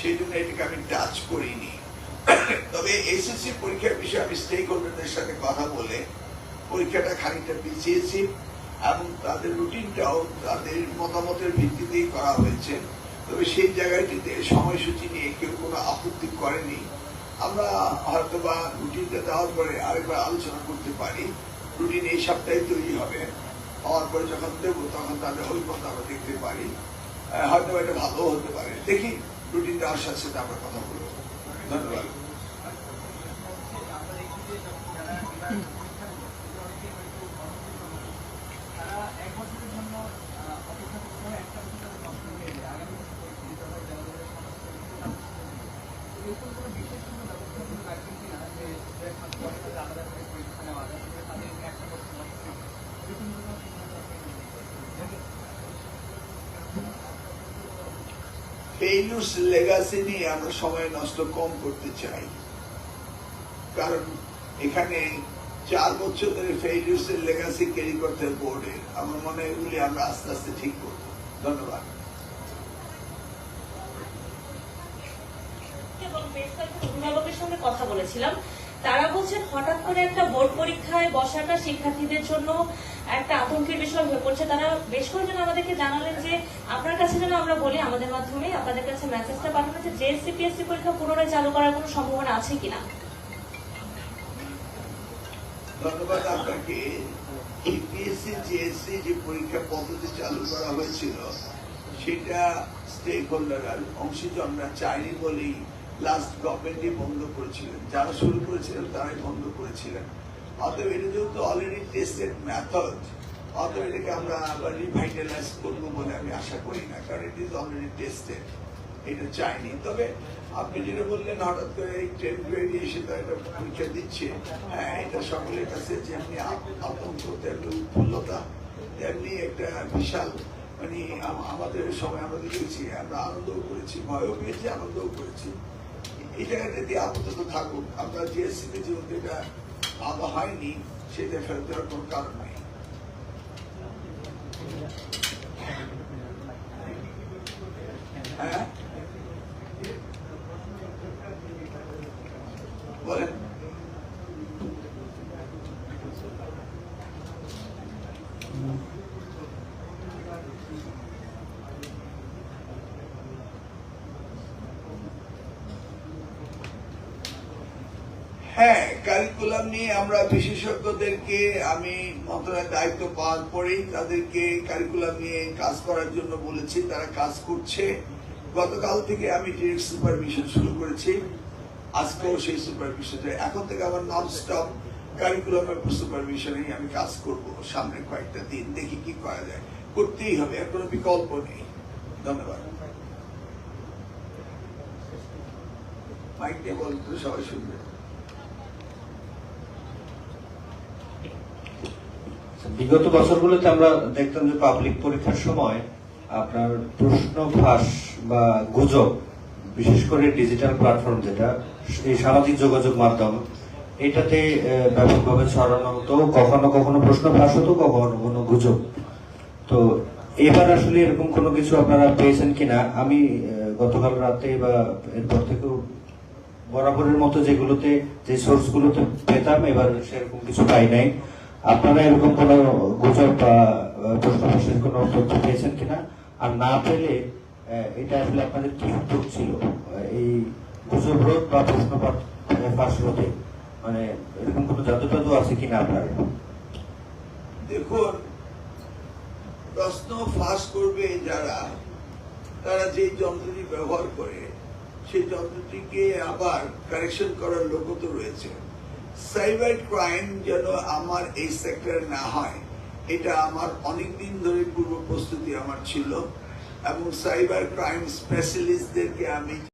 সেই জন্য এটাকে আমি টাচ করিনি। তবে এসএসসি পরীক্ষার বিষয়ে আমি স্টেক হোল্ডারদের সাথে কথা বলে পরীক্ষাটা খানিকটা পিছিয়েছি এবং তাদের রুটিনটাও তাদের মতামতের ভিত্তিতেই করা হয়েছে। তবে সেই জায়গাটিতে সময়সূচি নিয়ে কেউ কোনো আপত্তি করেনি। আমরা হয়তো বা রুটিনটা দেওয়ার পরে আরেকবার আলোচনা করতে পারি। রুটিন এই সপ্তাহে তৈরি হবে, হওয়ার পরে যখন দেবো তখন তাদের ঐক্যত আমরা দেখতে পারি। হয়তো এটা ভালো হতে পারে, দেখি রুটিন দেওয়ার সাথে সাথে আমরা কথা বলবো। ধন্যবাদ। ফেইলুরস লেগাসি নিয়ে আমরা সময় নষ্ট কম করতে চাই, কারণ এখানে 4 বছর ধরে ফেইলুরস এর লেগাসি ক্যারি করতে বোর্ডে। আমার মনে হয় এগুলি আমরা আস্তে আস্তে ঠিক করব। ধন্যবাদ। অভিভাবকের সঙ্গে কথা বলেছিলাম, তারা বলছেন হঠাৎ করে একটা বোর্ড পরীক্ষায় বসাটা শিক্ষার্থীদের জন্য একটা আতঙ্কের বিষয় হয়ে পড়ছে। তারা বেশ কয়েকজন আমাদেরকে জানালেন যে আপনার কাছে যেন আমরা বলি, আমাদের মাধ্যমে আপনাদের কাছে মেসেজটা পাঠানো যে জেএসসি পিএসসি পরীক্ষা পুনরায় চালু করার কোনো সম্ভাবনা আছে কিনা। ধন্যবাদ আপনাকে। ইপিএসসি জেএসসি যে পরীক্ষা পদ্ধতি চালু করা হয়েছিল সেটা স্টেক হোল্ডার অংশীজনরা চাইনি বলেই লাস্ট গভর্নমেন্টই বন্ধ করেছিলেন। যারা শুরু করেছিলেন তারাই বন্ধ করেছিলেন। অতএব এটা যেহেতু অলরেডি টেস্টেড মেথড, অতএব এটাকে আমরা আবার রিভাইটালাইজ করবো বলে আমি আশা করি না, কারণ ইট ইজ অলরেডি টেস্টেড। এটা চাইনি। তবে আপনি যেটা বললেন হঠাৎ করে এই ট্রেন এসে তারা একটা পরীক্ষা দিচ্ছে, হ্যাঁ, এটা সকলের কাছে যেমনি আতঙ্ক তেমনি উৎফুল্লতা তেমনি একটা বিশাল মানে আমাদের সময় আমরা দেখেছি, আমরা আনন্দও করেছি, ভয়ও পেয়েছি, আনন্দও করেছি। এই জায়গাটা দিয়ে আপাতত থাকুক। আমরা জিএসসিতে যেহেতু এটা ভালো হয়নি সেটা ফেরত দেওয়ার কোনো কারণ নেই। হ্যাঁ বলেন। হ্যাঁ, কারিকুলাম নিয়ে আমরা বিশেষজ্ঞদেরকে আমি মন্ত্রণালয়ের দায়িত্ব পাওয়ার পরেই তাদেরকে কারিকুলাম নিয়ে কাজ করার জন্য বলেছি, তারা কাজ করছে। গতকাল থেকে আমি ডিরেক্ট সুপারভিশন শুরু করেছি, আজকেও সেই সুপারভিশন। এখন থেকে আমার নন স্টপ কারিকুলামের সুপারভিশনেই আমি কাজ করব সামনে কয়েকটা দিন, দেখি কি করা যায়। করতেই হবে, এর কোনো বিকল্প নেই। ধন্যবাদ। মাইক দিয়ে বলতে সবাই শুনবে। বিগত বছরগুলোতে আমরা দেখতাম যে পাবলিক পরীক্ষার সময় আপনার প্রশ্ন ফাঁস বা গুজব, বিশেষ করে ডিজিটাল প্ল্যাটফর্ম যেটা এই সামাজিক যোগাযোগ মাধ্যম, এটাতে ব্যাপকভাবে ছড়ানো হতো। কখনো কখনো প্রশ্ন ফাঁস হতো, কখনো কখনো গুজব। তো এবার আসলে এরকম কোনো কিছু আপনারা পেয়েছেন কিনা? আমি গতকাল রাতে বা এরপর থেকেও বরাবরের মতো যেগুলোতে যে সোর্সগুলোতে পেতাম, এবার সেরকম কিছু পাই নাই। আপনারা এরকম কোন গুজব বা প্রশ্ন ফাঁসের কোন তথ্য পেয়েছেন কিনা? আর না পেলে এটা আসলে আপনাদের কি উদ্যোগ ছিল এই গুজব রোধ বা প্রশ্ন ফাঁস রোধে? মানে এরকম কোন জাদু টাদু আছে কিনা আপনার? দেখুন, প্রশ্ন ফাঁস করবে যারা, তারা যে যন্ত্রটি ব্যবহার করে সেই যন্ত্রটিকে আবার কারেকশন করার লোকও তো রয়েছে। সাইবার ক্রাইম যেন আমার এই সেক্টরে না হয়, এটা আমার অনেকদিন ধরে পূর্ব প্রস্তুতি আমার ছিল, এবং সাইবার ক্রাইম স্পেশালিস্টদেরকে আমি